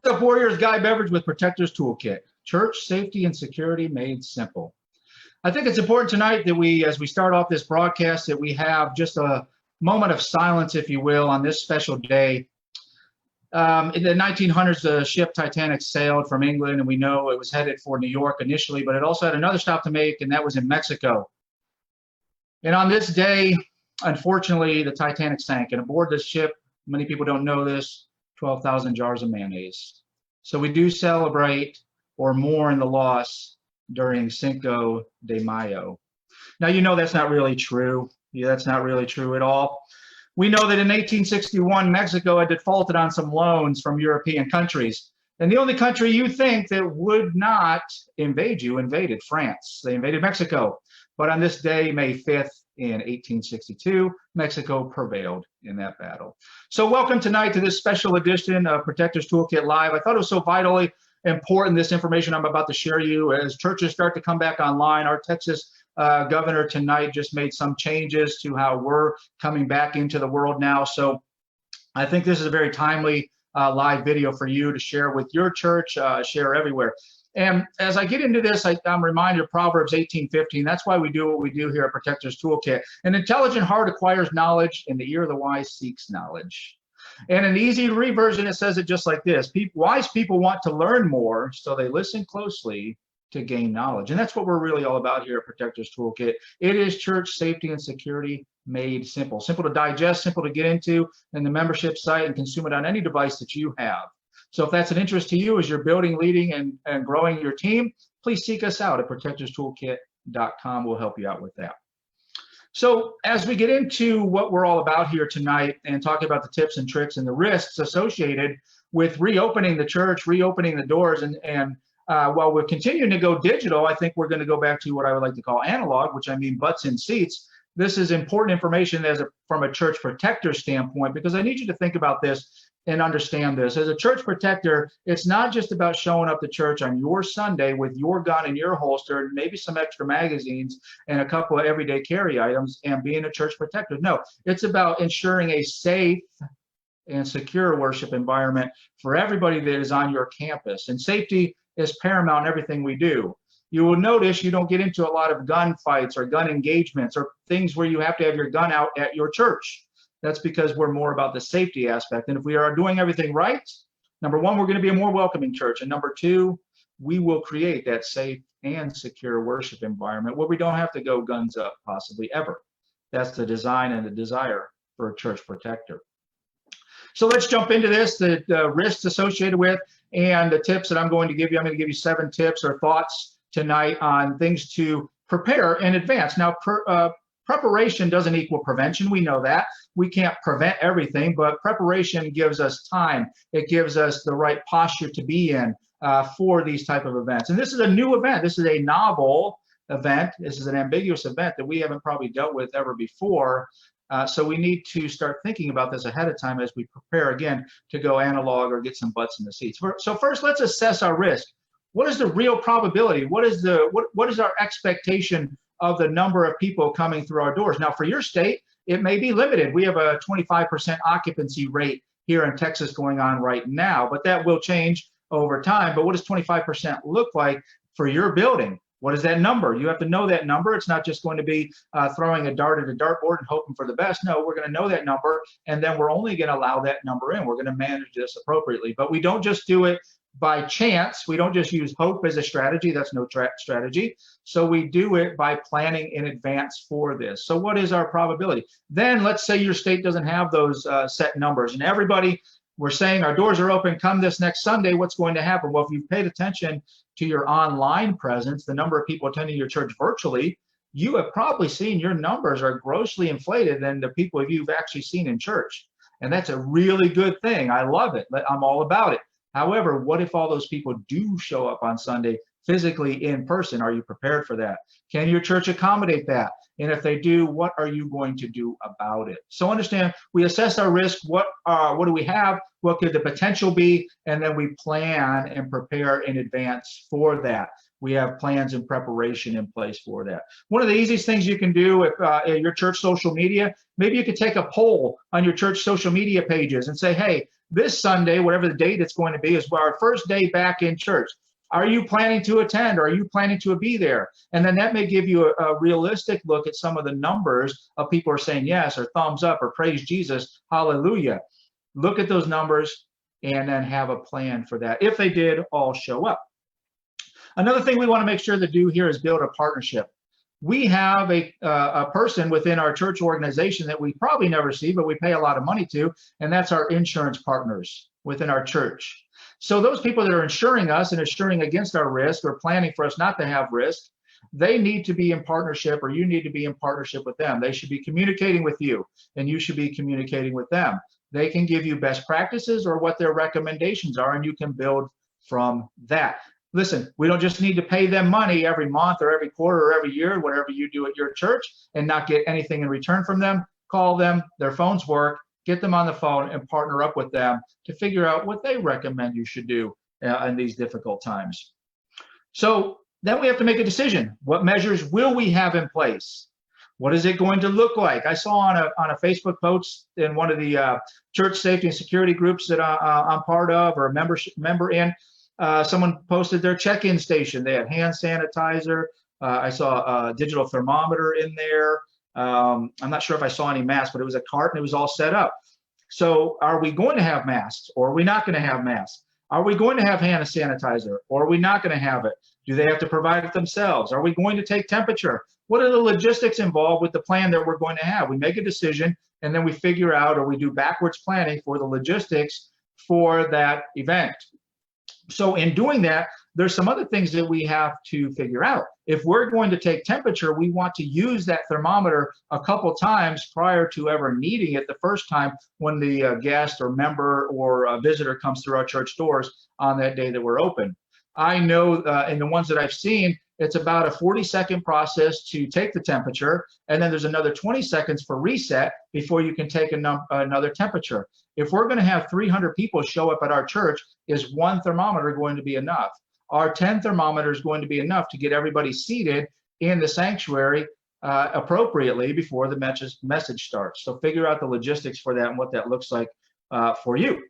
What's up, Warriors? Guy Beveridge with Protectors Toolkit. Church safety and security made simple. I think it's important tonight that as we start off this broadcast, that we have just a moment of silence, if you will, on this special day. In the 1900s, the ship Titanic sailed from England, and we know it was headed for New York initially, but it also had another stop to make, and that was in Mexico. And on this day, unfortunately, the Titanic sank, and aboard this ship, many people don't know this, 12,000 jars of mayonnaise. So we do celebrate or mourn the loss during Cinco de Mayo. Now, you know that's not really true. Yeah, that's not really true at all. We know that in 1861, Mexico had defaulted on some loans from European countries. And the only country you think that would not invade you invaded France. They invaded Mexico. But on this day, May 5th, in 1862, Mexico prevailed in that battle. So welcome tonight to this special edition of Protectors Toolkit Live. I thought it was so vitally important, this information I'm about to share you, as churches start to come back online. Our Texas governor tonight just made some changes to how we're coming back into the world now. So I think this is a very timely live video for you to share with your church, share everywhere. And as I get into this, I'm reminded of Proverbs 18:15. That's why we do what we do here at Protectors Toolkit. An intelligent heart acquires knowledge, and the ear of the wise seeks knowledge. And in the easy to read version, it says it just like this. Wise people want to learn more, so they listen closely to gain knowledge. And that's what we're really all about here at Protectors Toolkit. It is church safety and security made simple. Simple to digest, simple to get into in the membership site and consume it on any device that you have. So if that's an interest to you as you're building, leading, and growing your team, please seek us out at protectorstoolkit.com. We'll help you out with that. So as we get into what we're all about here tonight and talking about the tips and tricks and the risks associated with reopening the church, reopening the doors, and while we're continuing to go digital, I think we're going to go back to what I would like to call analog, which I mean butts in seats. This is important information from a church protector standpoint, because I need you to think about this and understand this. As a church protector, it's not just about showing up to church on your Sunday with your gun in your holster, and maybe some extra magazines and a couple of everyday carry items and being a church protector. No, it's about ensuring a safe and secure worship environment for everybody that is on your campus. And safety is paramount in everything we do. You will notice you don't get into a lot of gun fights or gun engagements or things where you have to have your gun out at your church. That's because we're more about the safety aspect. And if we are doing everything right, number one, we're going to be a more welcoming church. And number two, we will create that safe and secure worship environment where we don't have to go guns up, possibly ever. That's the design and the desire for a church protector. So let's jump into this, the risks associated with, and the tips that I'm going to give you. I'm going to give you 7 tips or thoughts tonight on things to prepare in advance. Now, preparation doesn't equal prevention. We know that. We can't prevent everything, but preparation gives us time. It gives us the right posture to be in for these type of events. And this is a new event. This is a novel event. This is an ambiguous event that we haven't probably dealt with ever before. So we need to start thinking about this ahead of time as we prepare, again, to go analog or get some butts in the seats. So first, let's assess our risk. What is the real probability? What is our expectation of the number of people coming through our doors? Now, for your state, it may be limited. We have a 25% occupancy rate here in Texas going on right now, but that will change over time. But what does 25% look like for your building? What is that number? You have to know that number. It's not just going to be throwing a dart at a dartboard and hoping for the best. No, we're going to know that number, and then we're only going to allow that number in. We're going to manage this appropriately. But we don't just do it by chance. We don't just use hope as a strategy. That's no strategy. So we do it by planning in advance for this. So what is our probability? Then let's say your state doesn't have those set numbers, and everybody, we're saying our doors are open, come this next Sunday. What's going to happen? Well, if you've paid attention to your online presence, the number of people attending your church virtually, you have probably seen your numbers are grossly inflated than the people you've actually seen in church. And that's a really good thing. I love it. I'm all about it. However, what if all those people do show up on Sunday physically in person? Are you prepared for that? Can your church accommodate that? And if they do, what are you going to do about it? So understand, we assess our risk. What do we have? What could the potential be? And then we plan and prepare in advance for that. we have plans and preparation in place for that. One of the easiest things you can do if your church social media, maybe you could take a poll on your church social media pages and say, hey, this Sunday, whatever the date it's going to be, is our first day back in church. Are you planning to attend, or are you planning to be there? And then that may give you a realistic look at some of the numbers of people who are saying yes, or thumbs up, or praise Jesus, hallelujah. Look at those numbers and then have a plan for that, if they did all show up. Another thing we want to make sure to do here is build a partnership. We have a person within our church organization that we probably never see, but we pay a lot of money to, and that's our insurance partners within our church. So those people that are insuring us and insuring against our risk, or planning for us not to have risk, they need to be in partnership, or you need to be in partnership with them. They should be communicating with you, and you should be communicating with them. They can give you best practices or what their recommendations are, and you can build from that. Listen, we don't just need to pay them money every month or every quarter or every year, whatever you do at your church, and not get anything in return from them. Call them, their phones work, get them on the phone and partner up with them to figure out what they recommend you should do in these difficult times. So then we have to make a decision. What measures will we have in place? What is it going to look like? I saw on a Facebook post in one of the church safety and security groups that I'm part of, or a member in, someone posted their check-in station. They had hand sanitizer. I saw a digital thermometer in there. I'm not sure if I saw any masks, but it was a cart and it was all set up. So are we going to have masks, or are we not going to have masks? Are we going to have hand sanitizer, or are we not going to have it? Do they have to provide it themselves? Are we going to take temperature? What are the logistics involved with the plan that we're going to have? We make a decision, and then we figure out, or we do backwards planning for the logistics for that event. So in doing that, there's some other things that we have to figure out. If we're going to take temperature, we want to use that thermometer a couple times prior to ever needing it the first time when the guest or member or visitor comes through our church doors on that day that we're open. I know in the ones that I've seen, it's about a 40-second process to take the temperature, and then there's another 20 seconds for reset before you can take another temperature. If we're going to have 300 people show up at our church, is one thermometer going to be enough? Are 10 thermometers going to be enough to get everybody seated in the sanctuary appropriately before the message starts? So figure out the logistics for that and what that looks like for you.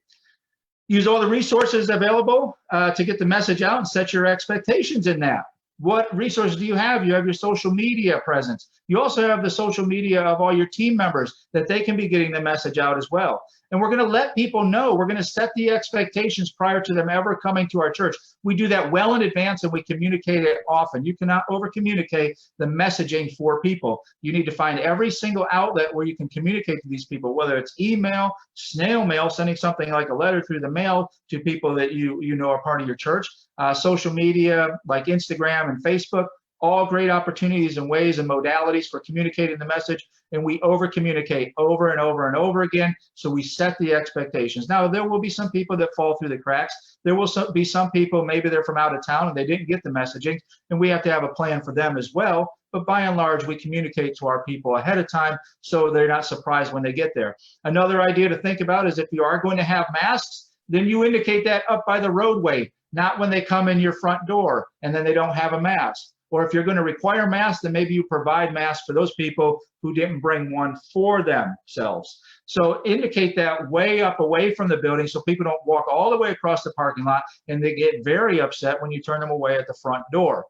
Use all the resources available to get the message out, and set your expectations in that. What resources do you have? You have your social media presence. You also have the social media of all your team members that they can be getting the message out as well. And we're going to let people know. We're going to set the expectations prior to them ever coming to our church. We do that well in advance, and we communicate it often. You cannot over communicate the messaging for people. You need to find every single outlet where you can communicate to these people, whether it's email, snail mail, sending something like a letter through the mail to people that you know are part of your church, social media like Instagram and Facebook. All great opportunities and ways and modalities for communicating the message, and we over communicate over and over and over again, so we set the expectations. Now, there will be some people that fall through the cracks. There will be some people, maybe they're from out of town and they didn't get the messaging, and we have to have a plan for them as well. But by and large, we communicate to our people ahead of time so they're not surprised when they get there. Another idea to think about is if you are going to have masks, then you indicate that up by the roadway, not when they come in your front door and then they don't have a mask. Or if you're going to require masks, then maybe you provide masks for those people who didn't bring one for themselves. So indicate that way up away from the building so people don't walk all the way across the parking lot and they get very upset when you turn them away at the front door.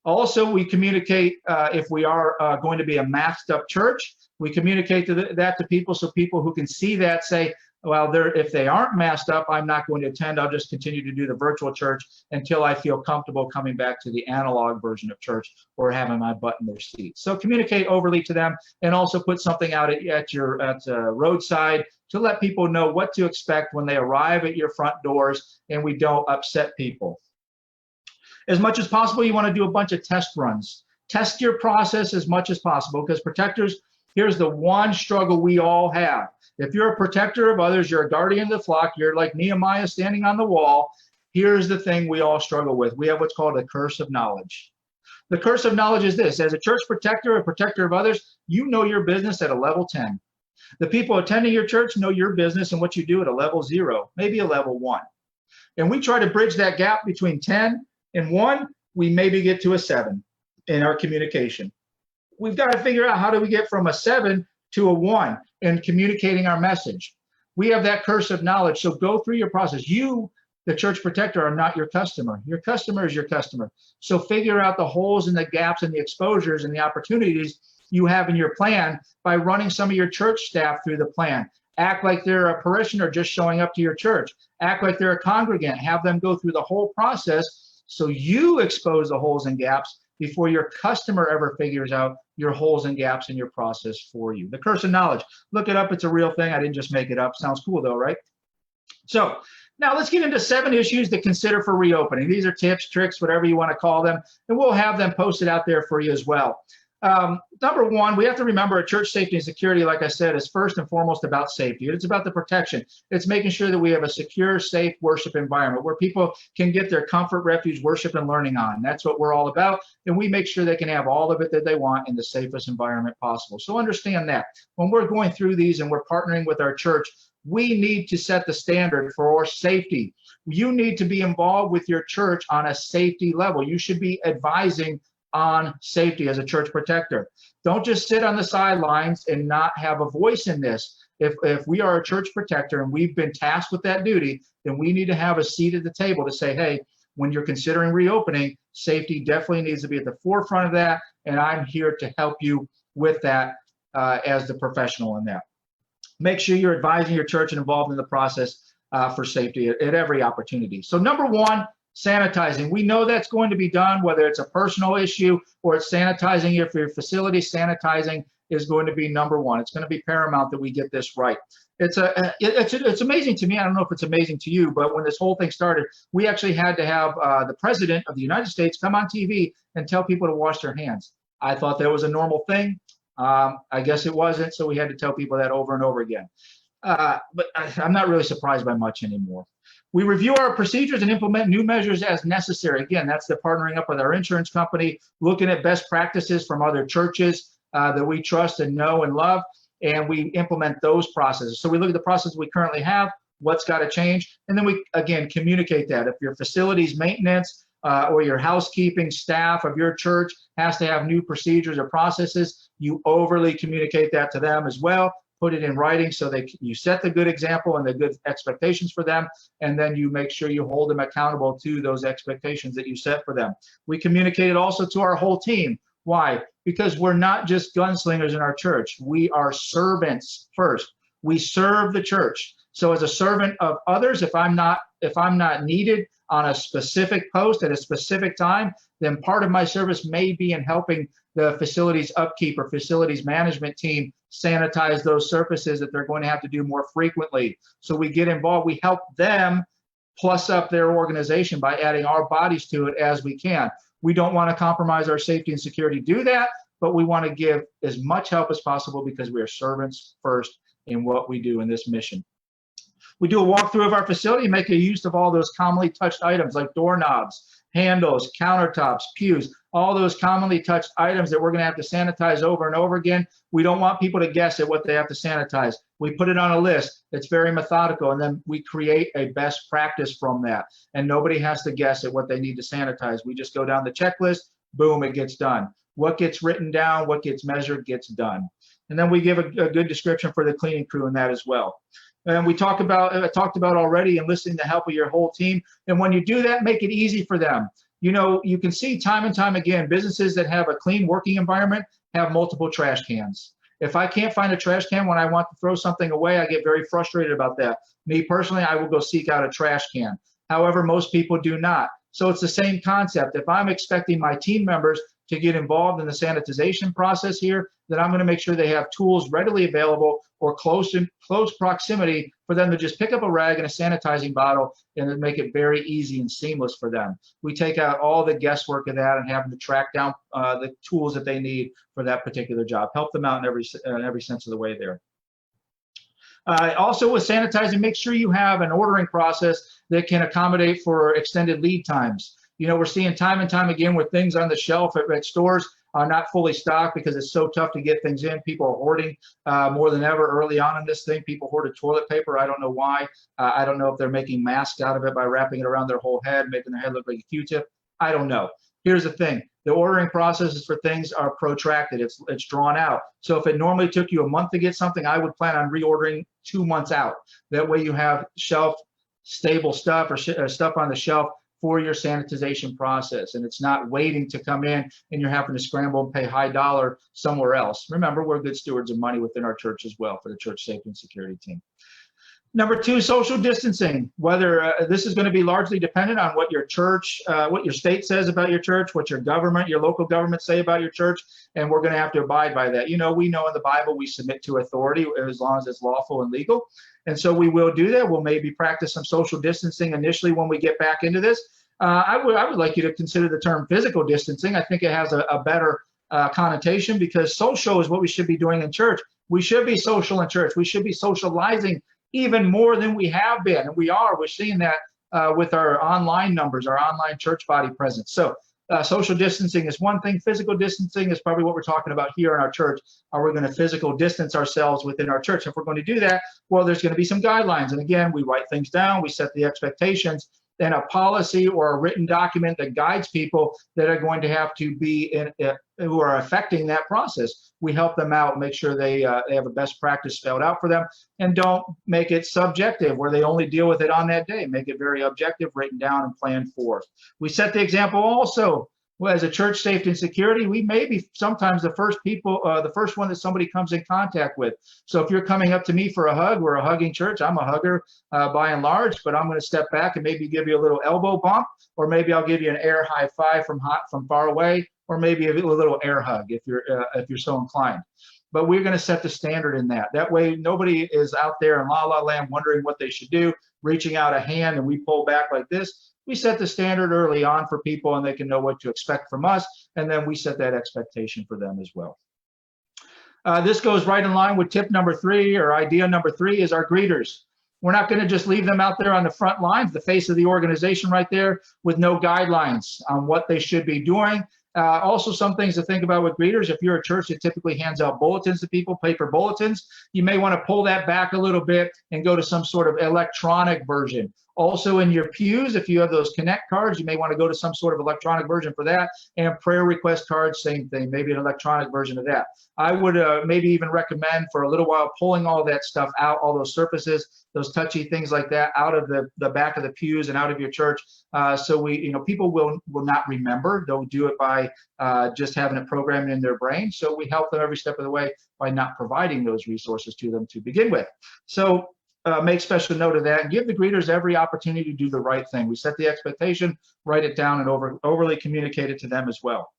Also, we communicate if we are going to be a masked up church, we communicate that to people so people who can see that say, well, if they aren't masked up, I'm not going to attend. I'll just continue to do the virtual church until I feel comfortable coming back to the analog version of church or having my butt in their seat. So communicate overly to them, and also put something out at roadside to let people know what to expect when they arrive at your front doors, and we don't upset people. As much as possible, you want to do a bunch of test runs. Test your process as much as possible, because protectors, here's the one struggle we all have. If you're a protector of others, you're a guardian of the flock, you're like Nehemiah standing on the wall. Here's the thing we all struggle with. We have what's called a curse of knowledge. The curse of knowledge is this: as a church protector, a protector of others, you know your business at a level 10. The people attending your church know your business and what you do at a level 0, maybe a level 1. And we try to bridge that gap between 10 and 1 we maybe get to a 7 in our communication. We've got to figure out, how do we get from a 7 to a 1 in communicating our message? We have that curse of knowledge. So go through your process. You, the church protector, are not your customer. Your customer is your customer. So figure out the holes and the gaps and the exposures and the opportunities you have in your plan by running some of your church staff through the plan. Act like they're a parishioner just showing up to your church. Act like they're a congregant. Have them go through the whole process so you expose the holes and gaps before your customer ever figures out your holes and gaps in your process for you. The curse of knowledge. Look it up. It's a real thing. I didn't just make it up. Sounds cool though, right? So now let's get into 7 issues to consider for reopening. These are tips, tricks, whatever you want to call them, and we'll have them posted out there for you as well. Number 1, we have to remember church safety and security, like I said, is first and foremost about safety. It's about the protection. It's making sure that we have a secure, safe worship environment where people can get their comfort, refuge, worship, and learning on. That's what we're all about. And we make sure they can have all of it that they want in the safest environment possible. So understand that when we're going through these and we're partnering with our church, we need to set the standard for safety. You need to be involved with your church on a safety level. You should be advising on safety as a church protector. Don't just sit on the sidelines and not have a voice in this. If we are a church protector and we've been tasked with that duty, then we need to have a seat at the table to say, hey, when you're considering reopening, safety definitely needs to be at the forefront of that, and I'm here to help you with that as the professional in that. Make sure you're advising your church and involved in the process for safety at every opportunity. So number 1, sanitizing. We know that's going to be done, whether it's a personal issue or it's sanitizing if your facility. Sanitizing is going to be number 1. It's going to be paramount that we get this right. It's amazing to me. I don't know if it's amazing to you, but when this whole thing started, we actually had to have the president of the United States come on TV and tell people to wash their hands. I thought that was a normal thing. I guess it wasn't, so we had to tell people that over and over again. But I'm not really surprised by much anymore. We review our procedures and implement new measures as necessary. Again, that's the partnering up with our insurance company, looking at best practices from other churches that we trust and know and love, and we implement those processes. So we look at the processes we currently have, what's got to change, and then we, again, communicate that. If your facilities maintenance or your housekeeping staff of your church has to have new procedures or processes, you overly communicate that to them as well. Put it in writing so you set the good example and the good expectations for them, and then you make sure you hold them accountable to those expectations that you set for them. We communicate it also to our whole team. Why? Because we're not just gunslingers in our church. We are servants first. We serve the church. So as a servant of others, if I'm not needed on a specific post at a specific time, then part of my service may be in helping the facilities upkeep or facilities management team sanitize those surfaces that they're going to have to do more frequently. So we get involved, we help them plus up their organization by adding our bodies to it as we can. We don't want to compromise our safety and security to do that, but we want to give as much help as possible because we are servants first in what we do in this mission. We do a walkthrough of our facility, make a use of all those commonly touched items like doorknobs, handles, countertops, pews, all those commonly touched items that we're going to have to sanitize over and over again. We don't want people to guess at what they have to sanitize. We put it on a list. It's very methodical, and then we create a best practice from that. And nobody has to guess at what they need to sanitize. We just go down the checklist, boom, it gets done. What gets written down, what gets measured, gets done. And then we give a good description for the cleaning crew in that as well. And we talked about already enlisting the help of your whole team. And when you do that, make it easy for them. You know, you can see time and time again, businesses that have a clean working environment have multiple trash cans. If I can't find a trash can when I want to throw something away, I get very frustrated about that. Me personally, I will go seek out a trash can. However, most people do not. So it's the same concept. If I'm expecting my team members to get involved in the sanitization process here, then I'm going to make sure they have tools readily available or close proximity for them to just pick up a rag and a sanitizing bottle and then make it very easy and seamless for them. We take out all the guesswork of that and have them to track down the tools that they need for that particular job. Help them out in every sense of the way there. Also with sanitizing, make sure you have an ordering process that can accommodate for extended lead times. You know, we're seeing time and time again where things on the shelf at stores are not fully stocked because it's so tough to get things in. People are hoarding more than ever early on in this thing. People hoarded toilet paper. I don't know why. I don't know if they're making masks out of it by wrapping it around their whole head, making their head look like a Q-tip. I don't know. Here's the thing. The ordering processes for things are protracted. It's drawn out. So if it normally took you a month to get something, I would plan on reordering 2 months out. That way you have shelf stable stuff or stuff on the shelf for your sanitization process. And it's not waiting to come in and you're having to scramble and pay high dollar somewhere else. Remember, we're good stewards of money within our church as well for the church safety and security team. Number 2, social distancing. Whether this is going to be largely dependent on what your church, what your state says about your church, what your government, your local government say about your church, and we're going to have to abide by that. You know, we know in the Bible we submit to authority as long as it's lawful and legal. And so we will do that. We'll maybe practice some social distancing initially when we get back into this. I would like you to consider the term physical distancing. I think it has a better connotation, because social is what we should be doing in church. We should be social in church. We should be socializing even more than we have been. And we are. We're seeing that with our online numbers, our online church body presence. So social distancing is one thing. Physical distancing is probably what we're talking about here in our church. Are we going to physical distance ourselves within our church? If we're going to do that, well, there's going to be some guidelines. And again, we write things down. We set the expectations. And a policy or a written document that guides people that are going to have to be who are affecting that process. We help them out, make sure they have a best practice spelled out for them, and don't make it subjective where they only deal with it on that day. Make it very objective, written down and planned for. We set the example also. Well, as a church safety and security, we may be sometimes the first one that somebody comes in contact with. So if you're coming up to me for a hug, we're a hugging church. I'm a hugger by and large, but I'm going to step back and maybe give you a little elbow bump, or maybe I'll give you an air high five from far away, or maybe a little air hug if you're so inclined. But we're going to set the standard in that. That way, nobody is out there in la la land wondering what they should do, reaching out a hand, and we pull back like this. We set the standard early on for people, and they can know what to expect from us, and then we set that expectation for them as well. This goes right in line with tip number 3, or idea number 3, is our greeters. We're not going to just leave them out there on the front lines, the face of the organization right there, with no guidelines on what they should be doing. Also, some things to think about with greeters. If you're a church that typically hands out bulletins to people, paper bulletins, you may want to pull that back a little bit and go to some sort of electronic version. Also in your pews, if you have those connect cards, you may want to go to some sort of electronic version for that. And prayer request cards, same thing, maybe an electronic version of that. I would maybe even recommend for a little while pulling all that stuff out, all those surfaces, those touchy things like that, out of the back of the pews and out of your church. So people will not remember. They'll do it by just having it programmed in their brain. So we help them every step of the way by not providing those resources to them to begin with. So make special note of that and give the greeters every opportunity to do the right thing. We set the expectation, write it down, and overly communicate it to them as well.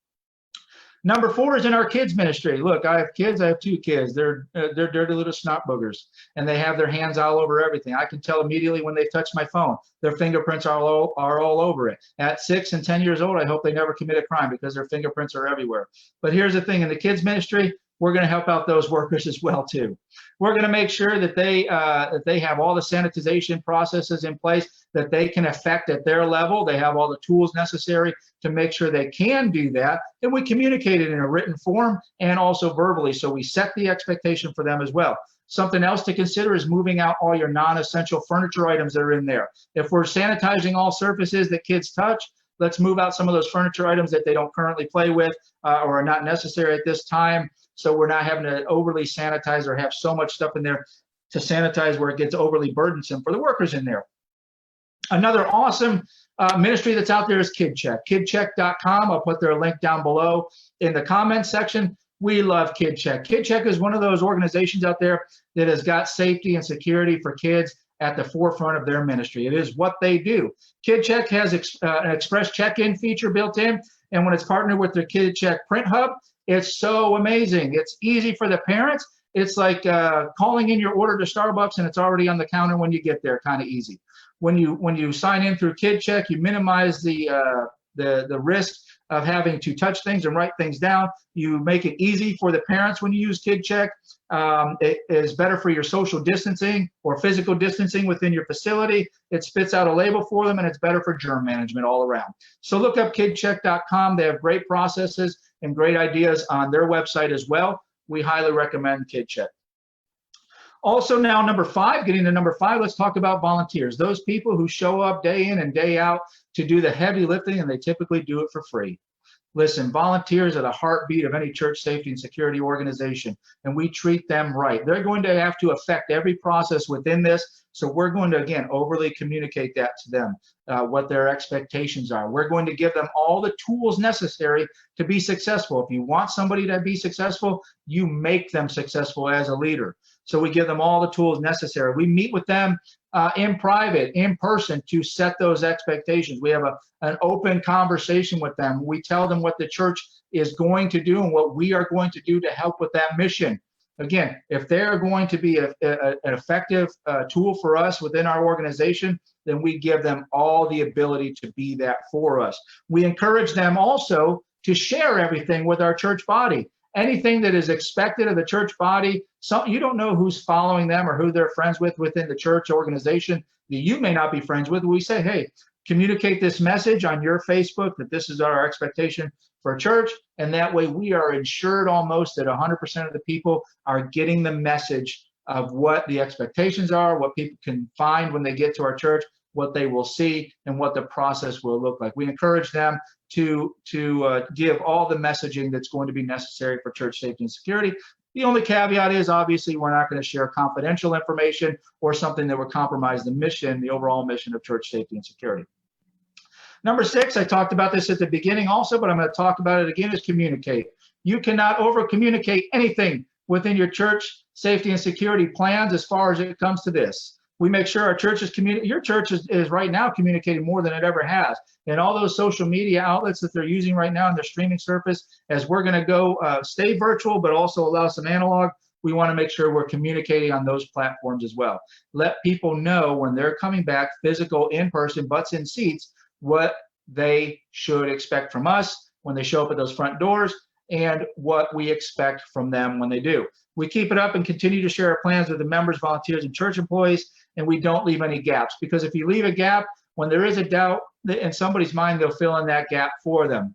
Number 4 is in our kids ministry. Look, I have kids. I have 2 kids. They're dirty little snot boogers, and they have their hands all over everything. I can tell immediately when they touch my phone. Their fingerprints are all over it. At 6 and 10 years old, I hope they never commit a crime because their fingerprints are everywhere. But here's the thing: in the kids ministry, we're going to help out those workers as well too. We're going to make sure that they have all the sanitization processes in place that they can affect at their level. They have all the tools necessary to make sure they can do that. And we communicate it in a written form and also verbally. So we set the expectation for them as well. Something else to consider is moving out all your non-essential furniture items that are in there. If we're sanitizing all surfaces that kids touch, let's move out some of those furniture items that they don't currently play with or are not necessary at this time. So we're not having to overly sanitize or have so much stuff in there to sanitize where it gets overly burdensome for the workers in there. Another awesome ministry that's out there is KidCheck. KidCheck.com. I'll put their link down below in the comments section. We love KidCheck. KidCheck is one of those organizations out there that has got safety and security for kids at the forefront of their ministry. It is what they do. KidCheck has an express check-in feature built in, and when it's partnered with their KidCheck print hub, it's so amazing. It's easy for the parents. It's like calling in your order to Starbucks and it's already on the counter when you get there, kind of easy. When you sign in through KidCheck, you minimize the risk of having to touch things and write things down. You make it easy for the parents when you use KidCheck. It is better for your social distancing or physical distancing within your facility. It spits out a label for them, and it's better for germ management all around. So look up kidcheck.com. They have great processes and great ideas on their website as well. We highly recommend KidCheck. Also now, number 5, getting to number 5, let's talk about volunteers. Those people who show up day in and day out to do the heavy lifting, and they typically do it for free. Listen, volunteers are the heartbeat of any church safety and security organization, and we treat them right. They're going to have to affect every process within this, so we're going to, again, overly communicate that to them, what their expectations are. We're going to give them all the tools necessary to be successful. If you want somebody to be successful, you make them successful as a leader. So we give them all the tools necessary. We meet with them in private, in person, to set those expectations. We have an open conversation with them. We tell them what the church is going to do and what we are going to do to help with that mission. Again, if they're going to be an effective tool for us within our organization, then we give them all the ability to be that for us. We encourage them also to share everything with our church body. Anything that is expected of the church body, you don't know who's following them or who they're friends with within the church organization that you may not be friends with. We say, hey, communicate this message on your Facebook that this is our expectation for church, and that way we are ensured almost that 100% of the people are getting the message of what the expectations are, what people can find when they get to our church, what they will see, and what the process will look like. We encourage them to give all the messaging that's going to be necessary for church safety and security. The only caveat is, obviously, we're not going to share confidential information or something that would compromise the mission, the overall mission of church safety and security. Number 6, I talked about this at the beginning also, but I'm going to talk about it again, is communicate. You cannot over-communicate anything within your church safety and security plans as far as it comes to this. We make sure our church is your church is right now communicating more than it ever has. And all those social media outlets that they're using right now in their streaming service, as we're going to go stay virtual, but also allow some analog, we want to make sure we're communicating on those platforms as well. Let people know when they're coming back, physical, in person, butts in seats, what they should expect from us when they show up at those front doors, and what we expect from them when they do. We keep it up and continue to share our plans with the members, volunteers, and church employees, and we don't leave any gaps, because if you leave a gap, when there is a doubt in somebody's mind, they'll fill in that gap for them.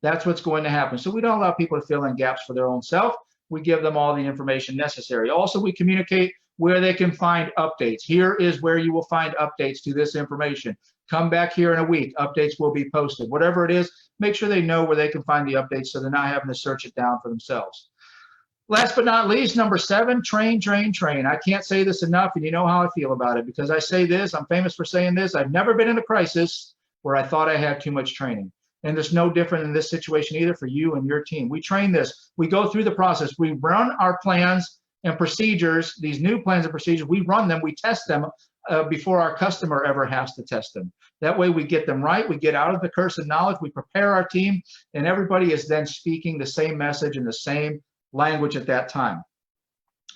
That's what's going to happen. So we don't allow people to fill in gaps for their own self. We give them all the information necessary. Also, we communicate where they can find updates. Here is where you will find updates to this information. Come back here in a week, updates will be posted. Whatever it is, make sure they know where they can find the updates so they're not having to search it down for themselves. Last but not least, number 7, train, train, train. I can't say this enough, and you know how I feel about it, because I say this, I'm famous for saying this, I've never been in a crisis where I thought I had too much training. And it's no different in this situation either for you and your team. We train this, we go through the process, we run our plans and procedures, these new plans and procedures, we run them, we test them before our customer ever has to test them. That way we get them right, we get out of the curse of knowledge, we prepare our team, and everybody is then speaking the same message in the same language at that time.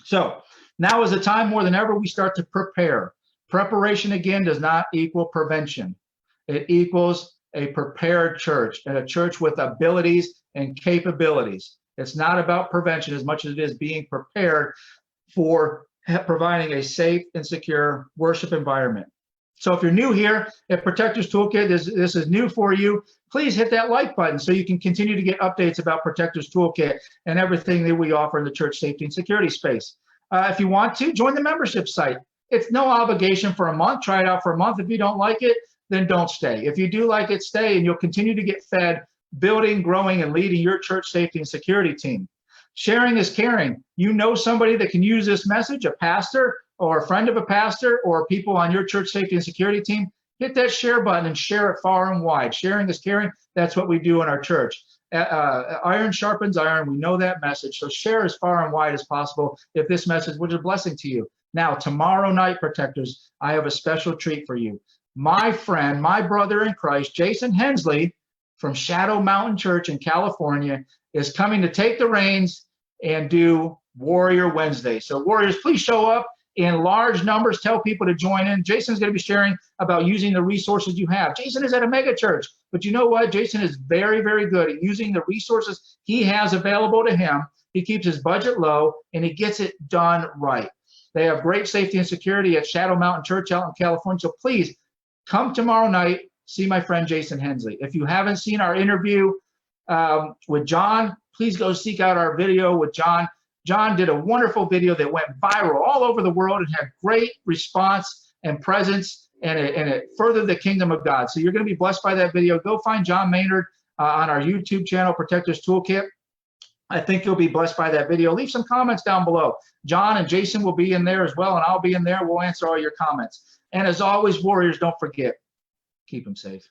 So now is the time more than ever we start to prepare. Preparation, again, does not equal prevention. It equals a prepared church, and a church with abilities and capabilities. It's not about prevention as much as it is being prepared for providing a safe and secure worship environment. So if you're new here at Protectors Toolkit, this is new for you, please hit that like button so you can continue to get updates about Protectors Toolkit and everything that we offer in the church safety and security space. If you want to, join the membership site. It's no obligation for a month. Try it out for a month. If you don't like it, then don't stay. If you do like it, stay, and you'll continue to get fed building, growing, and leading your church safety and security team. Sharing is caring. You know somebody that can use this message, a pastor or a friend of a pastor or people on your church safety and security team, hit that share button and share it far and wide. Sharing is caring. That's what we do in our church. Iron sharpens iron. We know that message. So share as far and wide as possible if this message was a blessing to you. Now, tomorrow night, Protectors, I have a special treat for you. My friend, my brother in Christ, Jason Hensley from Shadow Mountain Church in California, is coming to take the reins and do Warrior Wednesday. So Warriors, please show up in large numbers. Tell people to join in. Jason's going to be sharing about using the resources you have. Jason is at a mega church, but you know what? Jason is very, very good at using the resources he has available to him. He keeps his budget low, and he gets it done right. They have great safety and security at Shadow Mountain Church out in California. So please come tomorrow night, see my friend Jason Hensley. If you haven't seen our interview with John, please go seek out our video with John. John did a wonderful video that went viral all over the world and had great response and presence, and it furthered the kingdom of God. So you're going to be blessed by that video. Go find John Maynard on our YouTube channel, Protectors Toolkit. I think you'll be blessed by that video. Leave some comments down below. John and Jason will be in there as well, and I'll be in there. We'll answer all your comments. And as always, warriors, don't forget, keep them safe.